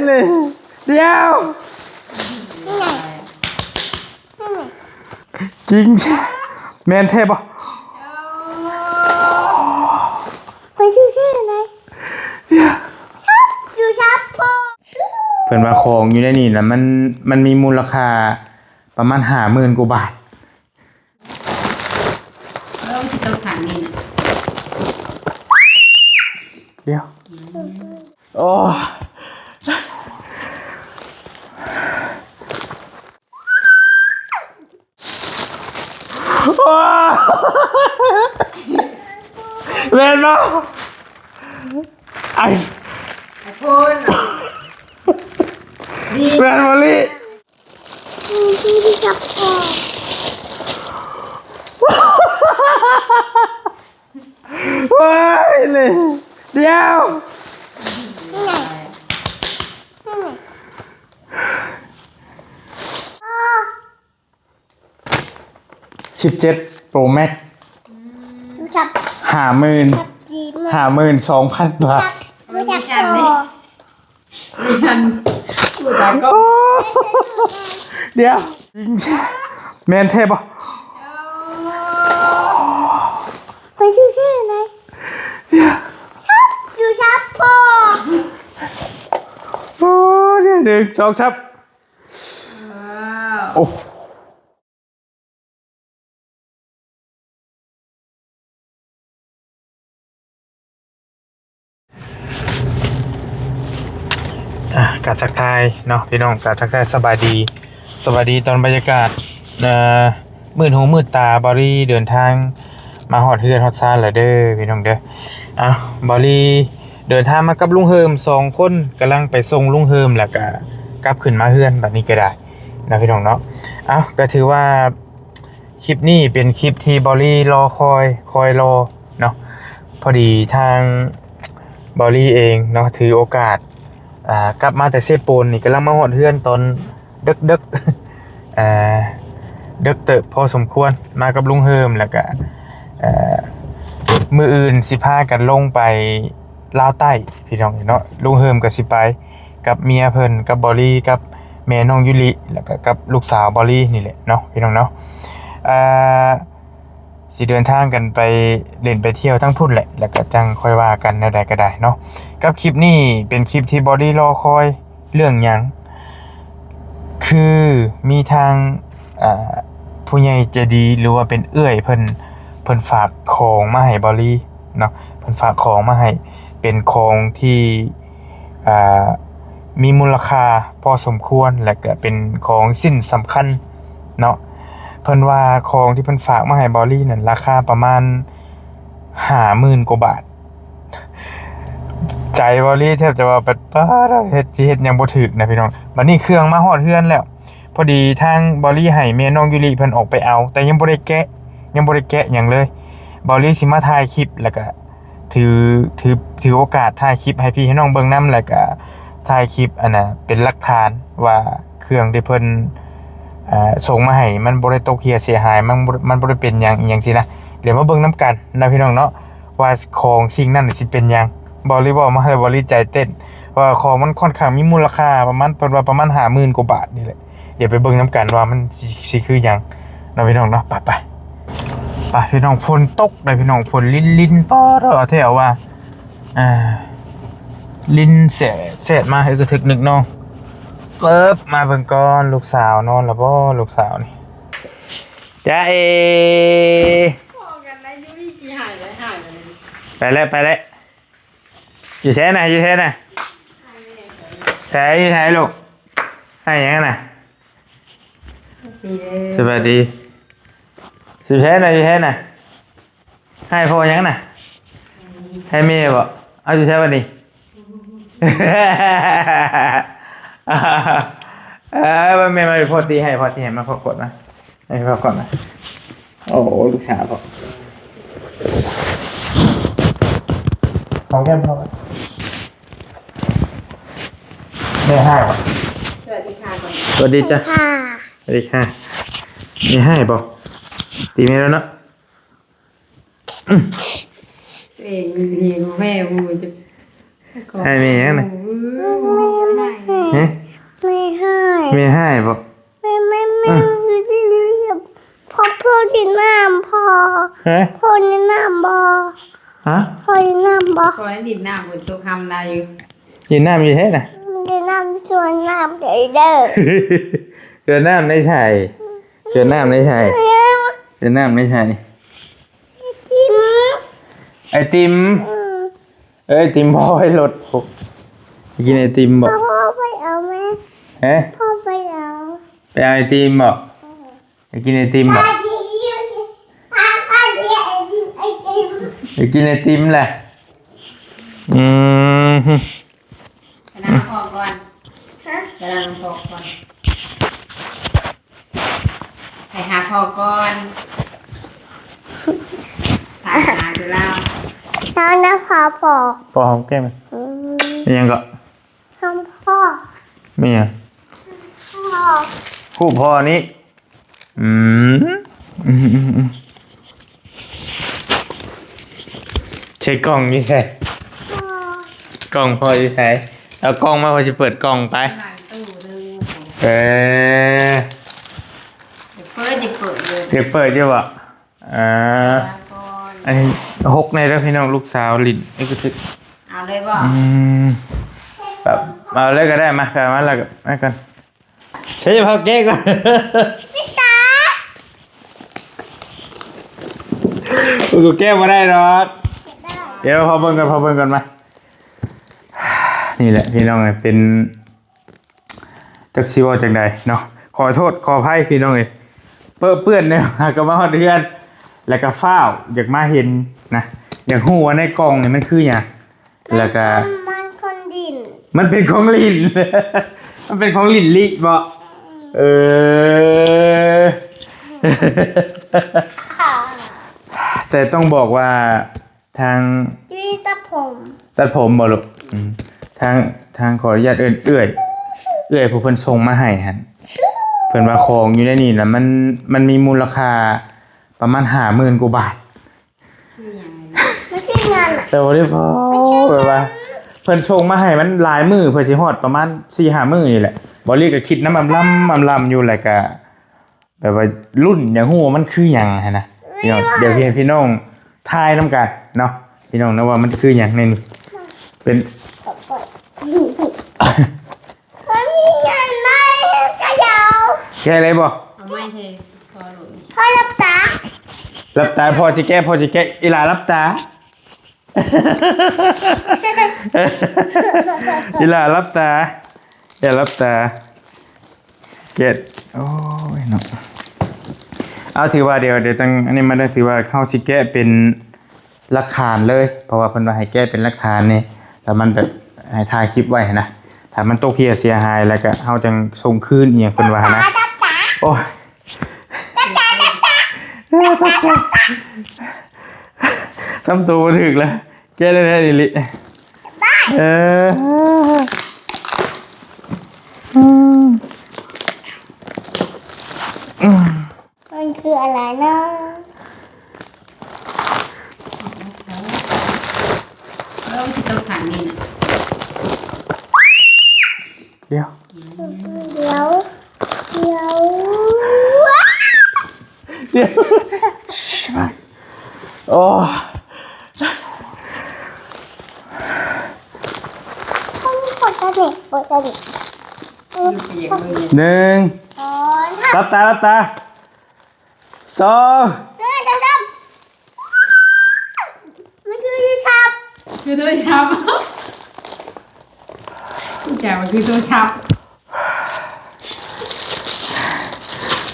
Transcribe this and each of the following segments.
เลยเดี๋ยวจริงแมนเทปอ่ะไปชื่ออะไรอยู่ชับพ่อเพิ่นว่าของอยู่ในนี่นะมันมีมูลค่าประมาณ50,000 กว่าบาทแล้วที่ต้องขันนี่นะเดี๋ยวโอ้เล่นมาไอ้คนดีแมนมอลี่ที่ชับพ่อว้ายเลยเดี๋ยว17 Pro Max ชับ52,000 บาทไม่ชับพ่อดิฉันพูดแล้วก็เดี๋ยวแมนเทปอ่ะไปชื่ออะไรอยู่ชับพ่อโอ้เนี่ย1 2ชับโอ้กาทักทายเนาะพี่น้องกาทักทายสบายดีตอนบรรยากาศมืดหูมืดตาบอรี่เดินทางมาฮอดเฮือนฮอดซ่านแล้วเด้อพี่น้องเด้อบอรี่เดินทางมากับลุงเฮิม2 คนกำลังไปส่งลุงเฮิมแล้วก็กลับขึ้นมาเฮือนแบบนี้ก็ได้นะพี่น้องเนาะก็ถือว่าคลิปนี้เป็นคลิปที่บอรี่รอคอยรอเนาะพอดีทางบอรี่เองเนาะถือโอกาสกลับมาแต่เซโปนนี่กำลังมาหอดเฮือนตอนดึกดึกเติบพอสมควรมากับลุงเฮิมแล้วก็มืออื่นสิพากันลงไปลาวใต้พี่น้องเนาะลุงเฮิมกับสิไปกับเมียเพิ่นกับบอลี่กับแม่น้องยุลิแล้วก็กับลูกสาวบอลี่นี่แหละเนาะพี่น้องเนาะสิเดินทางกันไปเล่นไปเที่ยวทั้งพุ่นแหละแล้วก็จังค่อยว่ากันในใดก็ได้เนาะกับคลิปนี้เป็นคลิปที่บอดี้รอคอยเรื่องหยังคือมีทางผู้ใหญ่ใจดีหรือว่าเป็นเอื้อยเพิ่นฝากของมาให้บอดี้เนาะเพิ่นฝากของมาให้เป็นของที่มีมูลค่าพอสมควรและก็เป็นของสิ้นสำคัญเนาะเพิ่นว่าของที่เพิ่นฝากมาให้บอลลี่นั่นราคาประมาณ50,000 กว่าบาทใจบอลลี่แทบจะว่าป้าเฮ็ดยังบ่ถึกนะพี่น้องบัดนี้เครื่องมาฮอดเฮือนแล้วพอดีทางบอลลี่ให้แม่น้องยุลิเพิ่นออกไปเอาแต่ยังบ่ได้แกะหยังเลยบอลลี่สิมาถ่ายคลิปแล้วก็ถือโอกาสถ่ายคลิปให้พี่ให้น้องเบิ่งนำแล้วก็ถ่ายคลิปอันน่ะเป็นหลักฐานว่าเครื่องที่เพิ่นส่งมาให้มันบ่ได้ตกเหี่ยเสียหายมันบ่ได้เป็นหยังสินะเดี๋ยวมาเบิ่งนำกันนะพี่น้องเนาะว่าของสิ่งนั้นสิเป็นหยังบอลลี่บอกมาให้บอลลี่ใจเต้นว่าของมันค่อนข้างมีมูลค่าประมาณ50,000 กว่าบาทนี่แหละเดี๋ยวไปเบิ่งนำกันว่ามันสิคือหยังนะพี่น้องเนาะไปพี่น้องฝนตกได้พี่น้องฝนลิ้นป้อแถวว่าลิ้นแสดมาให้กระทึกนึกน้องเปิบมาเบิ่งก่อนลูกสาวนอนแล้วบ่ลูกสาวนี่จ้าเอพอกันนะยุ้ยสิหายเลยไปแล้วอยู่แท้น่ะแท้ลูกให้หยังน่ะสวัสดีอยู่แท้น่ะให้พ่อหยังน่ะให้แม่บ่เอาอยู่แท้บัดนี้แม่มาพอตีให้มาพอกดนะให้พอกดนะโอ้ลูกสาวพอของแก้มพอแม่ให้สวัสดีค่ะก่อน สวัสดีจ้ะสวัสดีค่ะไม่ให้ป่ะตีแม่แล้วเนาะเองดีของแม่กูจะให้แม่ยังไง มีให้บ่ ไม่พ่อที่น้ำพ่อ เฮ้ย พ่อที่น้ำบ่ ฮะ พ่อที่น้ำบ่ คอยดินน้ำบนตัวคำได้อยู่ ยินน้ำมีเท่น่ะ มันจะน้ำชวนน้ำเด้อเด้อ เกินน้ำได้ใช่เกินน้ำได้ใช่เกินน้ำได้ใช่ จิ้ม ไอติมไอติมพ่อให้รถผมกินไอติมบ่ พ่อไปเอาไหม เฮ้ย พ่อไปเอา ไปเอาไอติมบ่ไปกินไอติมบ่ พ่อดีพ่อดีไอ้จิ้ม ไปกินไอติมแหละอืม ไปนั่งพอก่อนไปนั่งพอก่อนไปหาพอก่อนหาดูแล้ว น้องนะพ่อบอก พอหอมแก้มมียังก็ น้องพ่อ มียัง พ่อ คู่พ่อนี้อืมใช้กล้องนี่ใช่ พ่อก ล้องพอจะใช้เอากล้องมาพอจะเปิดกล้องไป หลังตู้ดึง เออ เปิดดิเปิดเลย เดี๋ยวเปิดดีกว่าอ่า มาก่อน อันนี้หกในแล้วพี่น้องลูกสาวลินเอ็กซ์ซิ เอาเลยบ่ แบบมาเลยก็ได้มาแบบมาแล้วก็มากันใช้พอเก๊กก่อน พี่ตา กูแก้มาได้หรอกเดี๋ยวพอเบิ่งกันมานี่แหละพี่น้องเลยเป็นจักซีวอจากใดเนาะขอโทษขออภัยพี่น้องเลยเปื้อนเนี่ยก็มาฮอดเดือนแล้วก็ฟ้าวอยากมาเห็นนะอยากหูว่าในกล่องเนี่ยมันคืออย่างแล้วก็ มันคนดิน มันเป็นของลิน มันเป็นของลินลิบ่เออ แต่ต้องบอกว่าทาง ยุ้ยตาผม ตัดผมบ่ลูกทางขออนุญาตเอื้อยผู้เพิ่นส่งมาให้หั่นเพิ่นว่าของอยู่ในนี่น่ะมันมีมูลค่าประมาณ 50,000 กว่าบาท คืออย่างไรนะ ไม่ใช่เงิน แต่บ่ได้พอแบบว่าเพิ่นส่งมาให้มันหลายมื้อเพิ่นสิฮอดประมาณ 4-5 มื้อนี่แหละบ่รีก็คิดนำอำลำอยู่แหละก็แบบว่ารุ่นอยากฮู้ว่ามันคือหยังหั่นนะพี่น้องเดี๋ยวพี่น้องทายนำกันเนาะพี่น้องนะว่ามันคือหยังในนี่เป็น มันมีเงินไหมกระเดา แก้อะไรบ่ เอาไม่เทพอหลุด พ่อรับตา รับตาพอสิแก้อีหลารับตา อีหลารับตาอย่ารับตาเก็ดโอ้ยเนาะเอาถือว่าเดี๋ยวตั้งอันนี้มาได้ถือว่าเข้าสิแก้เป็นหลักฐานเลยเพราะว่าเพิ่นว่าให้แก้เป็นหลักฐานนี่แล้วมันแบบให้ถ่ายคลิปไว้นะถ้ามันตกเสียหายแล้วก็เฮาจังส่งคืนอีหยังเพิ่นว่านะ รับตา โอ้ยทำตัวมาถึกแล้วแก้ได้แน่ดิลิเออ มันคืออะไรนะ แล้วที่ตัวขันนี่นะ เดี๋ยว เดี๋ยว โอ้ ปวดจะเด็กปวดจะเด็ก ดูเสียงมือ หนึ่ง อ๋อถ้า รับตาสอง ดำมันคือยูทับ คือตัวชับแกมันคือตัวชับ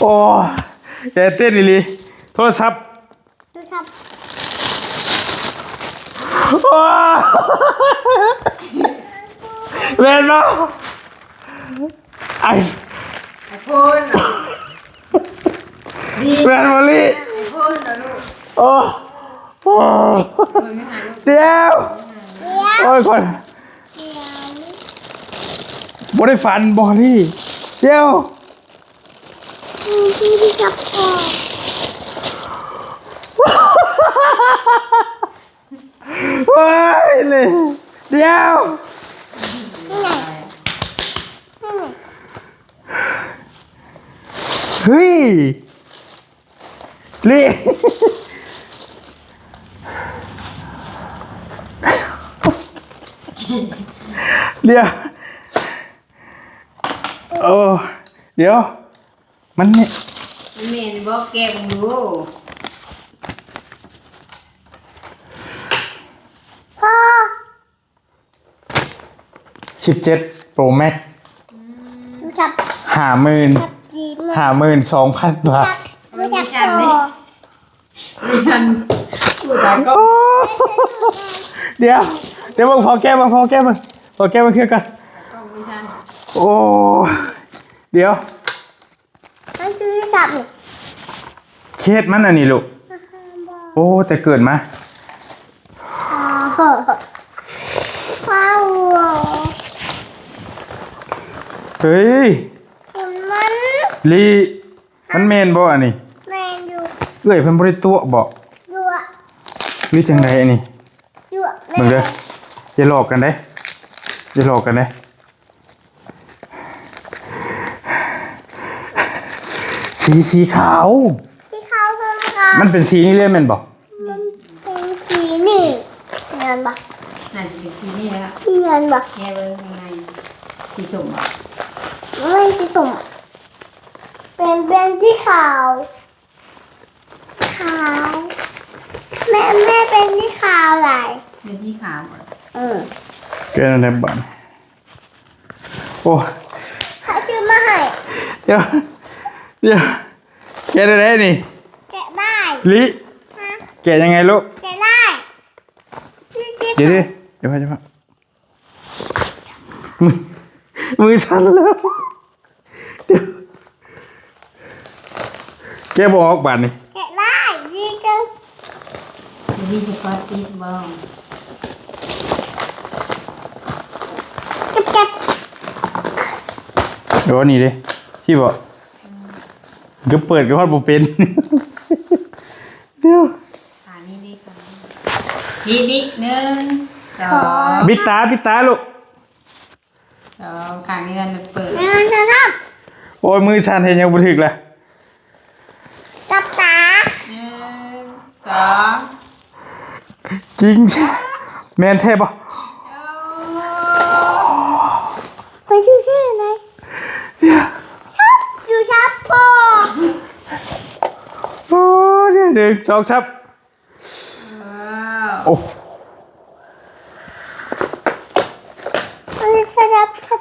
โอ้แกเต้นดิลิโทรศัพท์ ยูทับ โอ้เล่นมาไอ ไอ้พ่นดี แมนมอลี่ ไอ้พ่นนะลูก โอ้โอ้ มึงไม่หายลูก เดี๋ยวโอ้ยคนบ่ได้ฟันบอลี่เดี๋ยว ที่ยูทับพอ ว้ายเลยเดี๋ยว นี่ไงนี่ไง เฮ้ยลี่เดี๋ยวโอ้เดี๋ยวมันเนี่ย มันเมนบอกแกมึงดู พ่อ 17 Pro Max ดูจับ 52,000 บาท ดูจับพ่อ ดิฉันพูดตามก็ เดี๋ยวมึงพอแก้มึงเครื่องกัน ก็ดิฉัน โอ้เดี๋ยว มันดูจับนี่ เคสมันอันนี้ลูกโอ้แต่เกิดมา ว้าว เฮ้ย มัน ลีมันเมนบ่อันนี้ แมนอยู่ เอ้ยเพิ่นบ่ได้ตัวบ่ อยู่ หรือจังไดอันนี้ อยู่ เบิ่งเด้ออย่าหลอกกันเด้อย่าหลอกกันเด้สีขาว ที่เขาเพิ่มค่ะ มันเป็นสีนี้เลยแม่นบ่ มันเป็นสีนี่เงินปะ อาจจะเป็นสีนี่แล้ว เงินปะ แกเบิ้งข้างในสีส้มอ่ะ ไม่สีสุ่มเป็นที่ขาวแม่เป็นที่ขาวอะไร เป็นที่ขาวอ่ะ แกนั่นแหละบัดโอ้ เขาซื้อมาให้ เดี๋ยวแกได้นี่ แกะได้ ลิ ฮะ แกยังไงลูก แกะได้ เดี๋ยวพ่อมือสั่นแล้วเดี๋ยวแกบอกออกบาดนี่ แกะได้นี่ก็ มีสกอตติชบ้าง เก็บ เดี๋ยวนี่ดิที่บอกก็เปิดก็พอดบ่เป็น เดี๋ยว ขานี่ดิค่ะนี่1 2 ปิดตาลูก 2ขานี่นั่นเปิด เงินนะครับ โอ้ยมือสั่นเห็นยังบ่ถึกเลย จับตา 1 2 จริงใช่แมนเทพป่ะ ไปชื่ออะไรดูชับพ่อ โอ้เนี่ย1 2ชับโอ้ มันจะรับชับ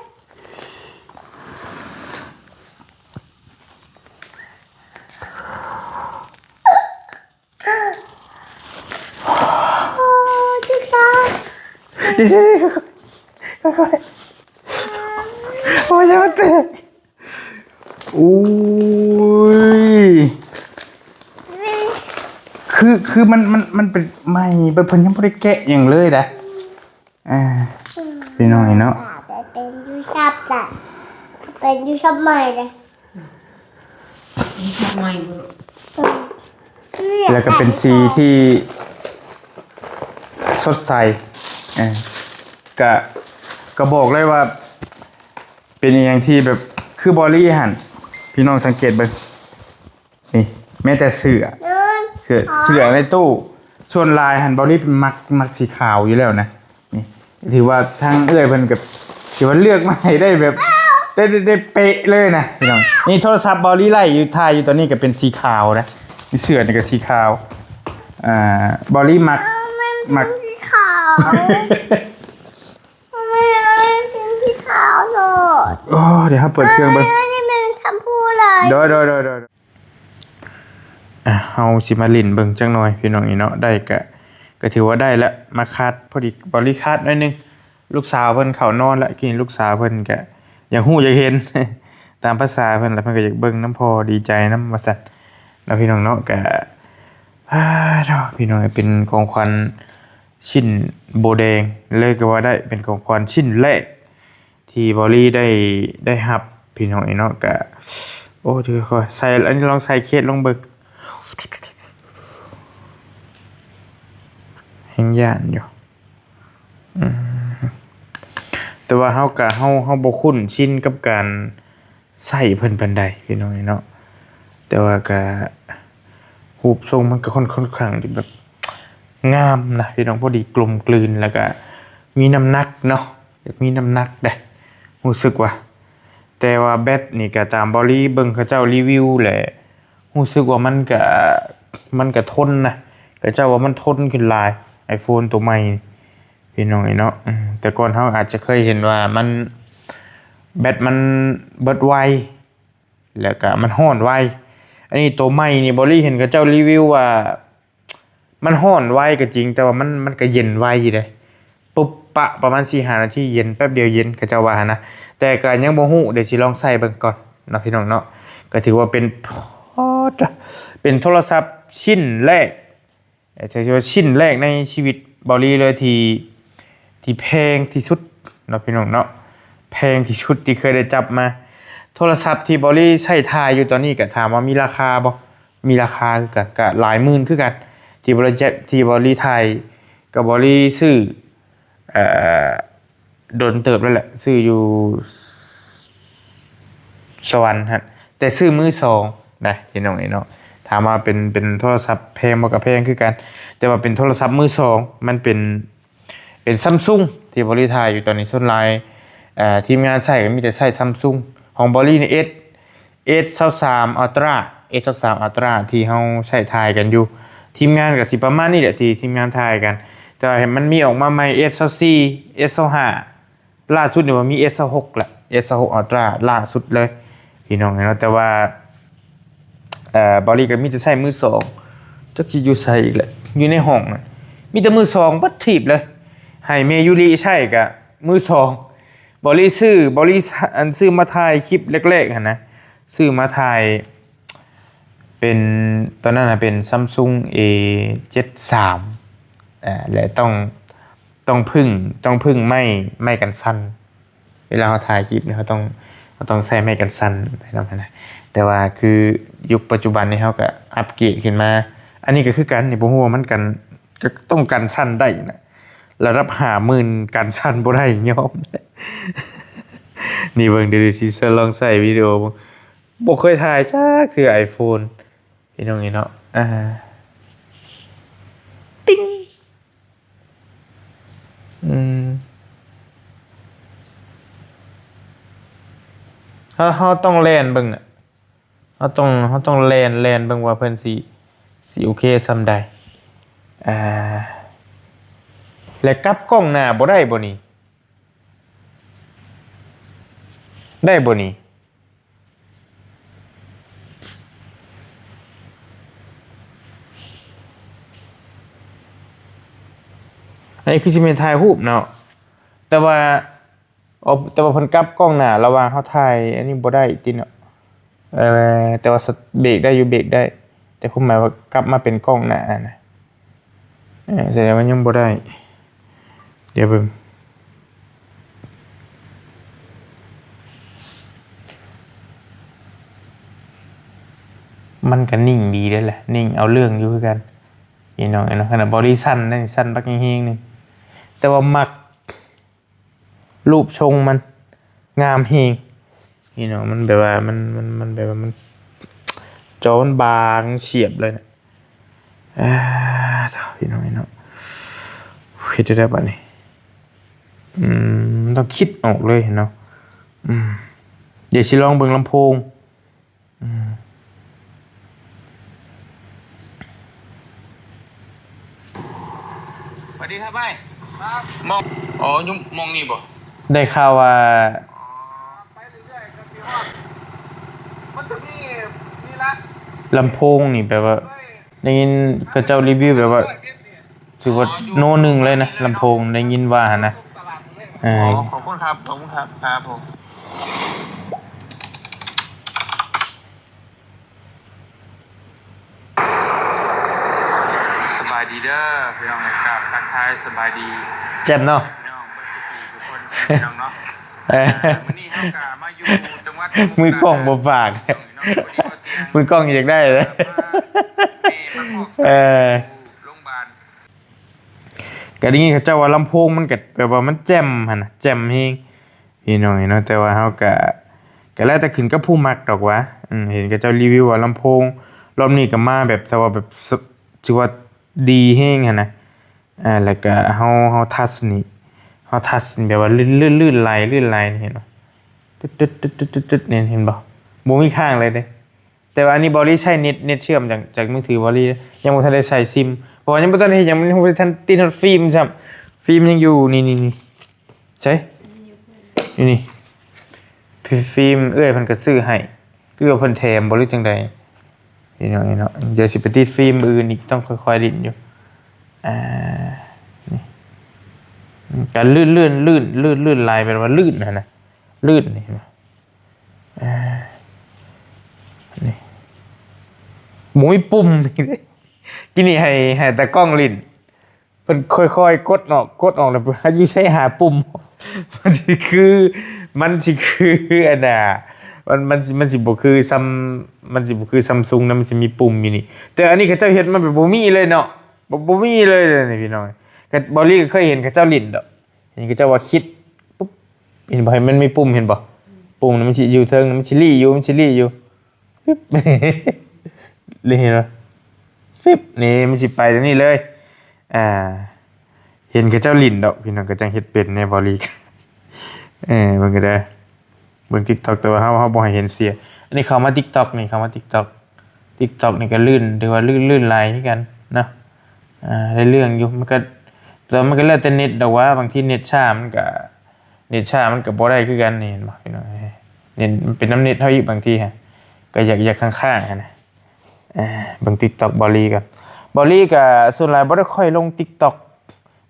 ดูชับ เดี๋ยวค่อยๆโอ้ยจะมาเตะโอ้ยคือมันเป็นไม่เพิ่นยังบ่ได้แกะหยังเลยนะพี่น้องเนาะ แต่เป็นดูชับแต่เป็นดูชับใหม่เลย นี่ชอบใหม่บุรุษ แล้วก็เป็นสีที่สดใสก็บอกเลยว่า เป็นอย่างที่แบบคือบอลลี่หันพี่น้องสังเกตเบิ่งนี่แม้แต่เสื้อในตู้ส่วนลายหันบอลลี่เป็นมักสีขาวอยู่แล้วนะนี่ถือว่าทางเอื้อยเพิ่นกับถือว่าเลือกมาให้ได้แบบได้เป๊ะเลยนะพี่น้องนี่โทรศัพท์บอลลี่ไล่อยู่ถ่ายอยู่ตอนนี้ก็เป็นสีขาวนะนี่เสื้อนี่ก็สีขาวบอลลี่มัก สีขาวไม่เป็นสีขาวเลย โอ้เดี๋ยวครับเปิดเครื่องเบิ่ง นี่เป็นแชมพูเลย โดยเฮาสิมาลิ้นเบิ่งจังหน่อยพี่น้องอีเนาะได้ก็ถือว่าได้แล้วมาคัดพอดีบริคัดหน่อยนึงลูกสาวเพิ่นเข้านอนแล้วกินลูกสาวเพิ่นก็อยากฮู้อยากเห็น ตามภาษาเพิ่นแล้วเพิ่นก็อยากเบิ่งน้ำพอดีใจนำว่าซั่นแล้วพี่น้องเนาะก็พี่น้องเป็นของขวัญชิ้นโบแดงเลยก็ว่าได้เป็นของขวัญชิ้นแรกที่บอลี่ได้รับพี่น้องเนาะก็โอ้ถือค่อยใส่อันนี้ลองใส่เคสลงเบิ่งแห่งย่านอยู่แต่ว่าเฮาบ่คุ้นชินกับการใส่เพิ่นปานใดพี่น้องเนาะ แต่ว่าก็รูปทรงมันก็ค่อนข้างที่แบบงามนะพี่น้องพอดีกลมกลืนแล้วก็มีน้ำหนักเนาะอยากมีน้ำหนักได้รู้สึกว่าแต่ว่าแบตนี่ก็ตามบอลี่เบิ่งเขาเจ้ารีวิวแหละรู้สึกว่ามันก็ทนนะเขาเจ้าว่ามันทนขึ้นหลาย iPhone ตัวใหม่พี่น้องเนาะแต่ก่อนเฮาอาจจะเคยเห็นว่ามันแบตมันเบิดไวแล้วก็มันร้อนไวอันนี้ตัวใหม่นี่บอลี่เห็นเขาเจ้ารีวิวว่ามันร้อนไวก็จริงแต่ว่ามันก็เย็นไวอยู่เด้ปุ๊บปะประมาณ4-5 นาทีเย็นแป๊บเดียวเย็นเขาเจ้าว่านะแต่ก็ยังบ่ฮู้เดี๋ยวสิลองใส่เบิ่งก่อนเนาะพี่น้องเนาะก็ถือว่าเป็นโทรศัพท์ชิ้นแรกจะว่าชิ้นแรกในชีวิตบอลี่เลยที่แพงที่สุดเนาะพี่น้องเนาะแพงที่สุดที่เคยได้จับมาโทรศัพท์ที่บอลี่ใช้ถ่ายอยู่ตอนนี้ก็ถามว่ามีราคาบ่มีราคาคือกันก็หลายหมื่นคือกันที่บอลี่ถ่ายกับบอลี่ซื้อโดนเติบแล้วแหละซื้ออยู่สวรรค์ฮะแต่ซื้อมือสองนะพี่น้องเนาะถามว่าเป็นโทรศัพท์แพงบ่ก็แพงคือกันแต่ว่าเป็นโทรศัพท์มือสองมันเป็นSamsung ที่บริถ่ายอยู่ตอนนี้ส่วนหลายทีมงานใช้ก็มีแต่ใช้ Samsung ของบรินี่ S23 Ultra S23 Ultra ที่เฮาใช้ถ่ายกันอยู่ทีมงานก็สิประมาณนี้แหละที่ทีมงานถ่ายกันแต่เห็นมันมีออกมาใหม่ S24 S25 ล่าสุดนี่ว่ามี S26 ละ S26 Ultra ล่าสุดเลยพี่น้องเนาะแต่ว่าบริก็มีแต่ใช้มือสองจักสิอยู่ใส่อีกแหละอยู่ในห้องน่ะมีแต่มือสองบัดถีบเลยให้เมยุริใช่กะมือสองบริซื้อมาถ่ายคลิปแรกๆหั่นนะซื้อมาถ่ายเป็นตอนนั้นน่ะเป็น Samsung A73 และต้องพึ่งไม่กันสั่นเวลาเราถ่ายคลิปเนี่ยเขาต้องใช้ไม้กันสั่นไปนำนะแต่ว่าคือยุคปัจจุบันนี้เขาก็อัปเกรดขึ้นมาอันนี้ก็คือกันนี่บ่ฮู้ว่ามันกันก็ต้องกันสั่นได้นะระดับ50,000กันสั่นบ่ได้ยอม นี่เบิ่งเดี๋ยวสิลองใส่วิดีโอบ่เคยถ่ายจักเทื่อ iPhone พี่น้องนี่เนาะปิ๊งเขาต้องแล่นเบิ่งน่ะเขาต้องแล่นเบิ่งว่าเพิ่นสิโอเคส่ำใดและกลับกล้องหน้าบ่ได้บ่นี่ได้บ่นี่อันนี้คือสิเป็นถ่ายรูปเนาะแต่ว่าเพิ่นกลับกล้องหน้าระหว่างเฮาถ่ายอันนี้บ่ได้ติเนาะแต่ว่าเบรกได้อยู่เบรกได้แต่คุณหมายว่ากลับมาเป็นกล้องหน้านะแสดงว่ายังบ่ได้เดี๋ยวเบิ่งมันก็นิ่งดีได้แหละนิ่งเอาเรื่องอยู่คือกันพี่น้องเนาะขนาดบอดี้สั้นได้สั้นบักเฮงๆนึงแต่ว่ามักรูปทรงมันงามเฮงพี่น้องมันแบบว่ามันแบบว่ามันจอมันบางเฉียบเลยนะพี่น้องเนาะคิดได้ป่ะนี่ต้องคิดออกเลยเนาะเดี๋ยวสิลองเบิ่งลำโพงสวัสดีครับไม่ครับมองยุ่งมองนี่บ่ได้ข่าวว่าไปเรื่อยๆก็สิฮอดมันจะมีนี่ละลำโพงนี่แบบว่าได้ยินเขาเจ้ารีวิวแบบว่าถือว่าโน่หนึ่งเลยนะลำโพงได้ยินว่านะขอบคุณครับครับผมสบายดีเด้อพี่น้องกับทักทายสบายดีแจ่มเนาะพี่น้องทุกคนพี่น้องเนาะวันนี้เฮากะมาอยู่จังหวัดมือกล้องบ่ฝากมือกล้องอยากได้เลยโรงพยาบาลก็ได้ยินเขาเจ้าว่าลำโพงมันก็แบบว่ามันแจ่มหั่นน่ะแจ่มเฮงพี่น้องเนาะแต่ว่าเฮาก็ ก็แล้วแต่ขึ้นกับผู้มักดอกวะเห็นกับเจ้ารีวิวว่าลำโพงรอบนี้ก็มาแบบจะว่าแบบชื่อว่าดีแฮงหั่นนะแล้วก็เฮาทัชนี่เฮาทัชแบบว่าลื่นไหลนี่เห็นบ่ตึ๊ดๆๆๆเนี่ยเห็นบ่บ่มีค้างเลยเด้แต่ว่าอันนี้บ่ได้ใช้เน็ตเชื่อมจากมือถือบ่ได้ยังบ่ทันได้ใช้ซิมเพราะว่ายังบ่ทันได้เฮ็ดหยังยังบ่ทันติดฮอดฟิล์มซ้ำฟิล์มยังอยู่นี่ใช่อยู่นี่ฟิล์มเพิ่นก็ซื้อให้หรือว่าเพิ่นแถมบ่หรือจังใดนี่เนาะเดี๋ยวสิไปติดฟิล์มอื่นอีกต้องค่อยๆดิ้นอยู่นี่การลื่นลายเป็นว่าลื่นนะลื่นนี่เห็นมั้ยนี่หมุ้ยปุ่มนี่กินนี่ให้แต่กล้องลิ้นเพิ่นค่อยๆกดออกแล้วให้อยู่ใช้หาปุ่มมันสิคืออันน่ะมันสิบ่คือซัมมันสิบ่คือ Samsung นะมันสิมีปุ่มอยู่นี่แต่อันนี้เขาเจ้าเฮ็ดมันแบบบ่มีเลยเนาะบ่มีเลยนี่พี่น้องก็บอลลี่ก็เคยเห็นเขาเจ้าลิ้นดอกเห็นเขาเจ้าว่าคิดปุ๊บเห็นบ่มันมีปุ่มเห็นบ่ปุ่มมันสิอยู่เทิงมันสิลี่อยู่ปึ๊บเลยเห็นบ่ฟิบนี่มันสิไปตรงนี้เลยเห็นเขาเจ้าลิ้นดอกพี่น้องก็จังเฮ็ดเป็นในบอลลี่มันก็ได้เบิ่ง TikTok แต่ว่าเฮาบ่ให้เห็นเสียอันนี้เข้ามา TikTok นี่เข้ามา TikTok นี่ก็ลื่นถือว่าลื่นไหลคือกันนะได้เรื่องอยู่มันก็แต่มันก็แล้วแต่เน็ตดอกว่าบางทีเน็ตช้ามันก็บ่ได้คือกันนี่เห็นบ่พี่น้องเน็ตมันเป็นน้ำเน็ตเฮาอีกบางทีฮะก็อยากข้างๆนะเบิ่ง TikTok บอลลี่กันบอลลี่ก็ส่วนหลายบ่ได้ค่อยลง TikTok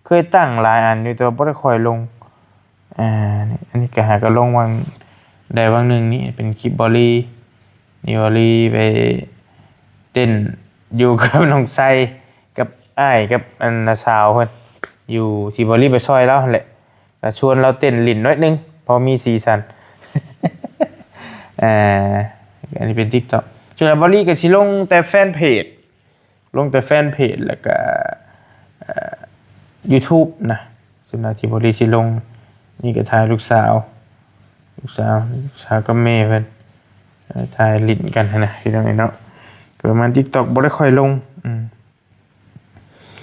เคยตั้งหลายอันอยู่แต่บ่ได้ค่อยลงอันนี้ก็หาก็ลงวันหนึ่งนี่เป็นคลิปบอลลี่ไปเต้นอยู่กับน้องไซกับอ้ายกับอันนาสาวเพิ่นอยู่ที่บอลลี่ไปซอยแล้วแหละก็ชวนเราเต้นลิ้นน้อยนึงพอมีสีสันอันนี้เป็น TikTok ส่วนบอลลี่ก็สิลงแต่แฟนเพจแล้วก็YouTube นะส่วนที่บอลลี่สิลงนี่ก็ถ่ายลูกสาวกับแม่เพิ่นถ่ายลิ้นกันนะพี่น้องเนาะก็ประมาณ TikTok บ่ได้ค่อยลง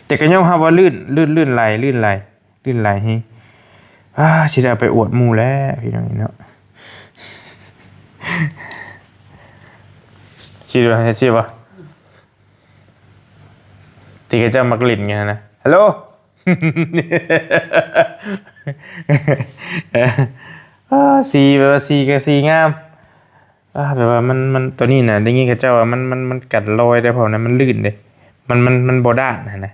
แต่ก็ยอมรับว่าลื่นไหลให้สิได้ไปอวดหมู่แล้วพี่น้องเนาะชื่อบ่ที่เขาจะมักลิ้นกันนะฮัลโหลสีแบบว่าสีก็สีงามแบบว่ามันตัวนี้น่ะได้ยินเขาเจ้าว่ามันกัดรอยได้เพราะนั้นมันลื่นเด้มันบ่ด้านนะ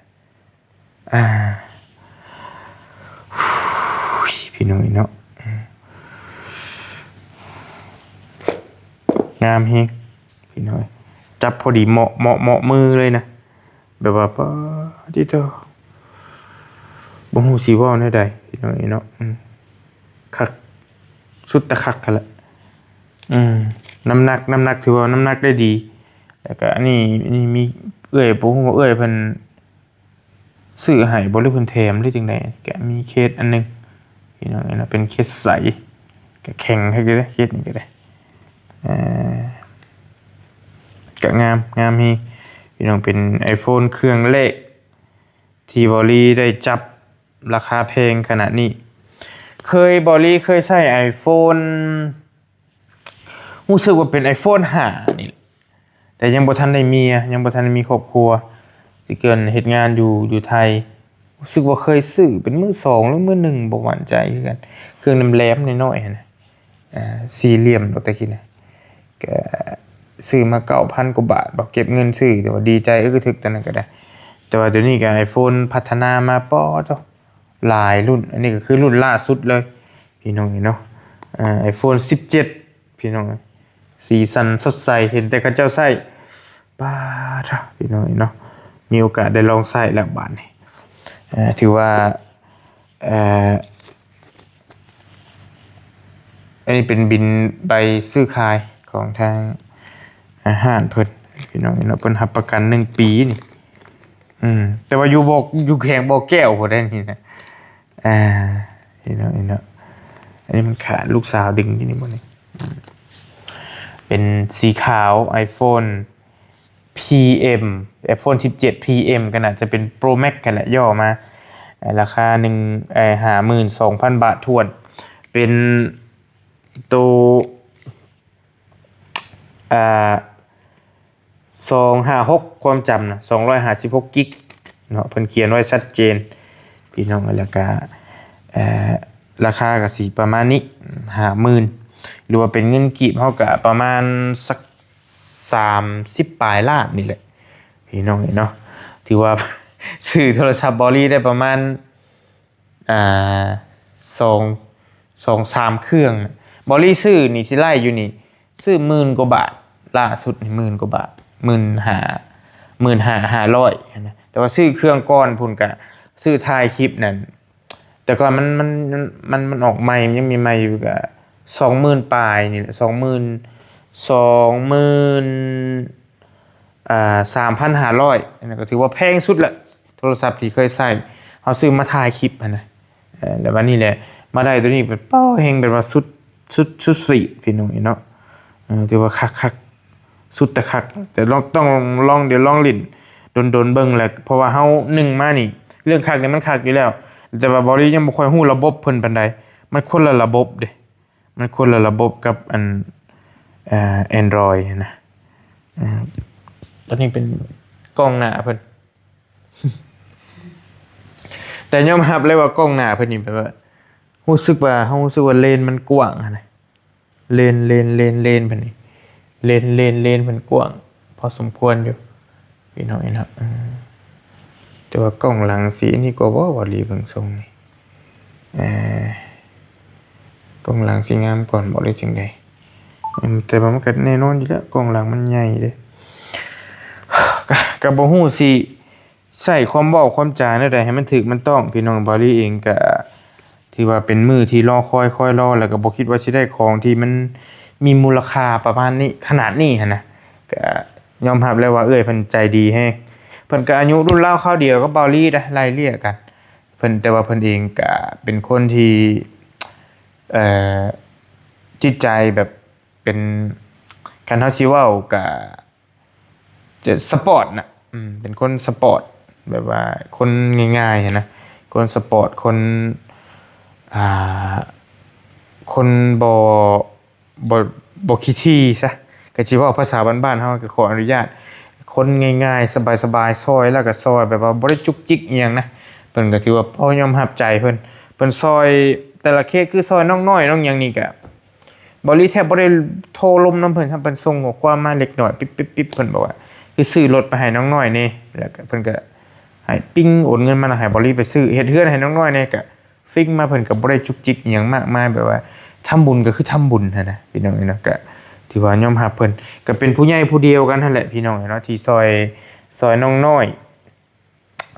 พี่น้อยเนาะงามเฮงพี่น้อยจับพอดีเหมาะมือเลยนะแบบว่าปะที่เธอบ่ฮู้สิเว้าแนวใดพี่น้อยเนาะคักสุดตะคักกันละน้ำหนักถือว่าน้ำหนักได้ดีแล้วก็อันนี้มีบ่ฮู้ว่าเพิ่นซื้อให้บ่หรือเพิ่นแถมหรือจังได๋ก็มีเคสอันนึงพี่น้องเนาะเป็นเคสใสก็แข็งให้ก็ได้เคสนี้ก็ได้ก็งามมีพี่น้องเป็น iPhone เครื่องเลขที่บอลี่ได้จับราคาแพงขนาดนี้บอลี่เคยใช้ iPhone รู้สึกว่าเป็น iPhone 5นี่แต่ยังบ่ทันได้มียังบ่ทันได้มีครอบครัวที่เกินเฮ็ดงานอยู่ไทยรู้สึกว่าเคยซื้อเป็นมือ2หรือมือ1บ่มั่นใจคือกันเครื่องแหลมๆน้อยๆนะสี่เหลี่ยมดอกตะกี้นะก็ซื้อมา 9,000 กว่าบาทบอกเก็บเงินซื้อแต่ว่าดีใจก็ถึกตอนนั้นก็ได้แต่ว่าเดี๋ยวนี้ก็ iPhone พัฒนามาเจ้าหลายรุ่นอันนี้ก็คือรุ่นล่าสุดเลยพี่น้องเนาะiPhone 17พี่น้องสีสันสดใสเห็นแต่เขาเจ้าใช้จ้ะพี่น้องเนาะมีโอกาสได้ลองใช้แล้วบาดนี้ถือว่าอันนี้เป็นบินใบซื้อขายของทางอาหารเพิ่นพี่น้องเนาะเพิ่นรับประกัน1 ปีนี่แต่ว่าอยู่แข็งบ่แก้วบ่ได้นี่นะพี่น้องเนาะอันนี้มันขาดลูกสาวดึงที่นี่บ่นี่ เป็นสีขาว iPhone PM iPhone 17 PM กันอาจจะเป็น Pro Max กันแหละย่อมาราคา52,000 บาททวนเป็นตัว256ความจำนะ256กิกเนาะเพิ่นเขียนไว้ชัดเจนพี่น้องแล้วก็ราคาก็สิประมาณนี้50,000หรือว่าเป็นเงินกีบเฮาก็ประมาณสัก30ปลายล้านนี่แหละพี่น้องเนาะถือว่า ซื้อโทรศัพท์บอลี่ได้ประมาณ2-3 เครื่องบอลี่ซื้อนี่ที่ไล่อยู่นี่ซื้อ10,000 กว่าบาทล่าสุดนี่10,000 กว่าบาท15,500นะแต่ว่าซื้อเครื่องก้อนพุ่นก็ซื้อถ่ายคลิปนั่นแต่ก่อนมันออกใหม่มันยังมีใหม่อยู่ก็20,000ปลายนี่แหละ3,500นั่นก็ถือว่าแพงสุดละโทรศัพท์ที่เคยใช้เฮาซื้อมาถ่ายคลิปนะแล้ววันนี้แหละมาได้ตัวนี้เป็นเป้าเฮงเป็นว่าสุดสีพี่น้องเนาะถือว่าคักสุดแต่คักแต่ต้องลองเดี๋ยวลองลิ้นโดนเบิ่งแหละเพราะว่าเฮานึ่งมานี่เรื่องคักเนี่ยมันคักอยู่แล้วแต่ว่าบริยังบ่ค่อยฮู้ระบบเพิ่นปานใดมันคนละระบบเด้มันคนละระบบกับอันAndroid นะตอนนี้เป็นกล้องหน้าเพิ่น แต่ยอมรับเลยว่ากล้องหน้าเพิ่นนี่แบบว่ารู้สึกว่าเลนมันกว้างนะเลนเพิ่นนี่เลนมันกว้างพอสมควรอยู่พี่น้องนะครับแต่ว่ากล้องหลังสีนี่ก็บ่รีเบิ่งทรงนี่กล้องหลังสีงามก่อนบ่เลยจังได๋แต่ว่ามันก็แน่นอนอยู่แล้วกล้องหลังมันใหญ่เด้ ก็บ่ฮู้สิใช้ความเว้าความจาแนวใดให้มันถูกมันต้องพี่น้องบาลีเองก็ถือว่าเป็นมื้อที่รอคอยรอแล้วก็บ่คิดว่าสิได้ของที่มันมีมูลค่าประมาณนี้ขนาดนี้หั่นนะก็ยอมรับเลยว่าเอ้ยเพิ่นใจดีแฮงเพิ่นก็อายุรุ่นราวคราวเดียวกับบาลีนะไล่เลี่ยกันเพิ่นแต่ว่าเพิ่นเองก็เป็นคนที่จิตใจแบบเป็นคันเฮาสิเว้าก็จะสปอร์ตน่ะเป็นคนสปอร์ตแบบว่าคนง่ายๆนะคนสปอร์ตคนบ่ขี้ที่ซะก็สิเว้าภาษาบ้านๆเฮาก็ขออนุญาตคนง่ายๆสบายๆซอยแล้วก็ซอยแบบว่าบ่ได้จุกจิกอีหยังนะเพิ่นก็ถือว่าพอยอมรับใจเพิ่นซอยแต่ละเคสคือซอยน้องน้อยน้องหยังนี่ก็บ่รีแทบบ่ได้โทรลมนำเพิ่นเพิ่นส่งข้อความมาเล็กน้อยปิ๊บๆเพิ่นบอกว่าคือซื้อรถไปให้น้องน้อยนี่แล้วก็เพิ่นก็ให้ปิ้งโอนเงินมาให้บ่รีไปซื้อเฮ็ดเฮือนให้น้องน้อยนี่ก็ฟิกมาเพิ่นก็บ่ได้จุกจิกอีหยังมากมายแบบว่าทำบุญก็คือทำบุญหั่นนะพี่น้องเนาะก็ถือว่ายอมรับเพิ่นก็เป็นผู้ใหญ่ผู้เดียวกันนั่นแหละพี่น้องเนาะที่ซอยน้องน้อย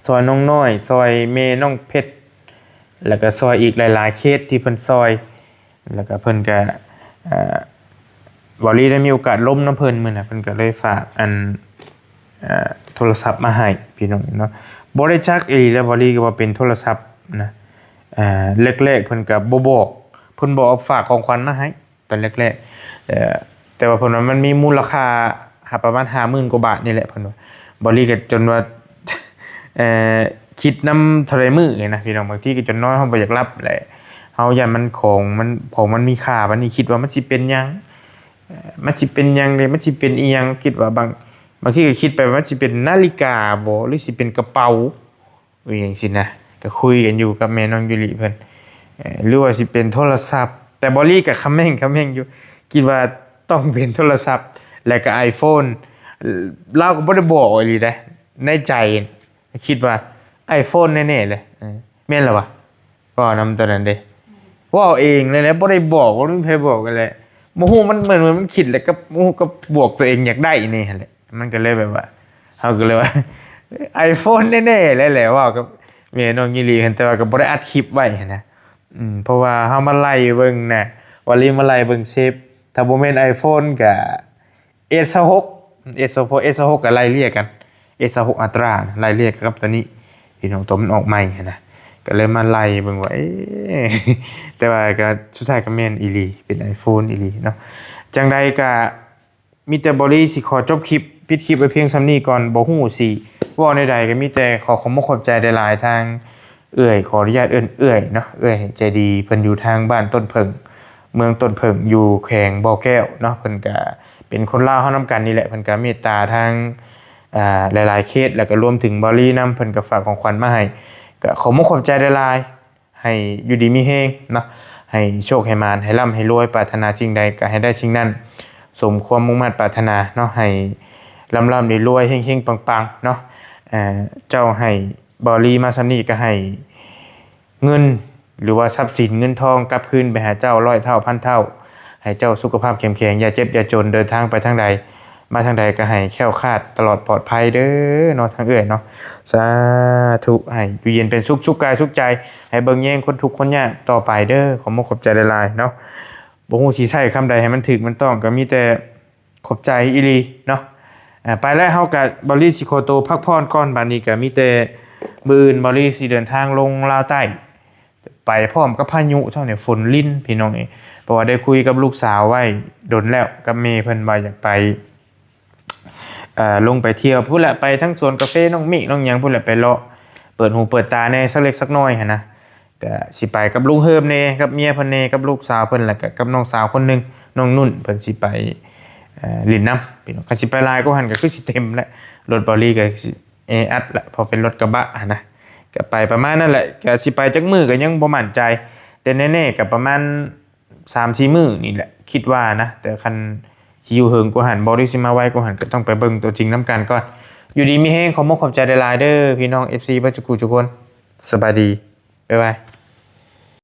ซอยเมน้องเพชรแล้วก็ซอยอีกหลายๆเคสที่เพิ่นซอยแล้วก็เพิ่นก็บริได้มีโอกาสล้มน้ำเพิ่นมื้อน่ะเพิ่นก็เลยฝากโทรศัพท์มาให้พี่น้องเนาะบ่ได้จักอีหลีแล้วบริก็ว่าเป็นโทรศัพท์นะแรกๆเพิ่นก็บ่บอกเพิ่นบอกฝากของขวัญมาให้ตอนแรกๆแต่ว่าเพิ่นว่ามันมีมูลค่าประมาณ 50,000 กว่าบาทนี่แหละเพิ่นว่าบริก็จนว่าคิดนำเท่าไรมื้อเลยนะพี่น้องบางทีก็จนน้อยเฮาบ่อยากรับแหละเฮาย่านมันของมันมีค่าบัดนี้คิดว่ามันสิเป็นหยังมันสิเป็นหยังเด้มันสิเป็นอีหยังคิดว่าบางทีก็คิดไปว่ามันสิเป็นนาฬิกาบ่หรือสิเป็นกระเป๋าอย่างซี่นะก็คุยกันอยู่กับแม่น้องยุริเพิ่นหรือว่าสิเป็นโทรศัพท์แต่บอลี่ก็คำแม่งอยู่คิดว่าต้องเป็นโทรศัพท์แล้วก็ iPhone เราก็บ่ได้บอกอีหลีเด้ในใจคิดว่า iPhone แน่ๆเลยแม่นล่ะวะก็นำตอนนั้นเด้ว่าเอาเองเลยแหละบ่ได้บอกบ่มีใครบอกกันแหละบ่ฮู้มันเหมือนมันคิดแล้วก็บ่ฮู้ก็บวกตัวเองอยากได้นี่หั่นแหละมันก็เลยแบบว่าเฮาก็เลยว่า iPhone แน่ๆเลยแหละว่ากับแม่น้องยิลีแต่ว่าก็บ่ได้อัดคลิปไว้นะเพราะว่าเฮามาไล่เบิ่งน่ะว่าลีมาไล่เบิ่งเซฟถ้าบ่แม่น iPhone ก็ S26 ก็ไล่เรียกกัน S26 Ultra ไล่เรียกกับตัวนี้พี่น้องตัวมันออกใหม่นะก็เลยมาไล่เบิ่งว่าแต่ว่าก็สุดท้ายก็แม่นอีหลีเป็น iPhone อีหลีเนาะจังใดก็ มีแต่บริสิขอจบคลิปปิดคลิปไปเพียงซ้ำนี้ก่อนบ่ฮู้สิเว่าใดๆก็มีแต่ขอขอบใจหลายๆทางเอื้อยขออนุญาตเอื้อยเนาะเอื้อยใจดีเพิ่นอยู่ทางบ้านต้นเพิงเมืองต้นเพิงอยู่แขวงบ่อแก้วเนาะเพิ่นก็เป็นคนลาวเฮานำกันนี่แหละเพิ่นก็เมตตาทางหลายๆเคสแล้วก็รวมถึงบรินำเพิ่นก็ฝากของขวัญมาให้ก็ขอบใจหลายๆให้อยู่ดีมีแฮงเนาะให้โชคให้มานให้ร่ำให้รวยปรารถนาสิ่งใดก็ให้ได้สิ่งนั้นสมความมุ่งมั่นปรารถนาเนาะให้ร่ำรวยๆเฮงๆปังๆเนาะเจ้าให้บริมาซำนี้ก็ให้เงินหรือว่าทรัพย์สินเงินทองกลับคืนไปหาเจ้า100เท่าพันเท่าให้เจ้าสุขภาพเข้มแข็งอย่าเจ็บอย่าจนเดินทางไปทางใดมาทางใดก็ให้แคล้วคลาดตลอดปลอดภัยเด้อเนาะทางเอื้อยเนาะสาธุให้อยู่เย็นเป็นสุขกายสุขใจให้เบิ่งแย่งคนทุกข์คนยากต่อไปเด้อขอบใจหลายๆเนาะบ่ฮู้สิใช้คำใดให้มันถูกมันต้องก็มีแต่ขอบใจอีหลีเนาะไปแล้วเฮาก็บ่รีสิขอตัวพักผ่อนก่อนบัดนี้ก็มีแต่มื้ออื่นบ่รีสิเดินทางลงลาวใต้ไปพร้อมกับพายุเท่านี้ฝนลิ้นพี่น้องเอ้ยเพราะว่าได้คุยกับลูกสาวไว้ดนแล้วกับเมย์เพิ่นว่าอยากไปลงไปเที่ยวพูดแหละไปทั้งสวนกาแฟน้องมิน้องหยังพูดแหละไปเลาะเปิดหูเปิดตาแน่สักเล็กสักน้อยหั่นนะก็สิไปกับลุงเฮิมแน่กับเมียเพิ่นแน่กับลูกสาวเพิ่นแล้วก็กับน้องสาวคนนึงน้องนุ่นเพิ่นสิไปลินน้ำพี่น้องก็สิไปลายก็หันก็คือสิเต็มแหละรถบอลี่ก็สิอัดละพอเป็นรถกระบะหั่นนะก็ไปประมาณนั้นแหละก็สิไปจักมื้อก็ยังบ่มั่นใจแต่แน่ๆก็ประมาณ 3-4 มื้อนี่แหละคิดว่านะแต่คันหิวเหิงกูหันบอดี้สิมาไว้กูหันก็ต้องไปเบิ่งตัวจริงน้ำกันก่อนอยู่ดีมีแห้งขอบใจหลายๆเด้อพี่น้อง FC บัดจุกุทุกคนสบายดีบ๊ายบาย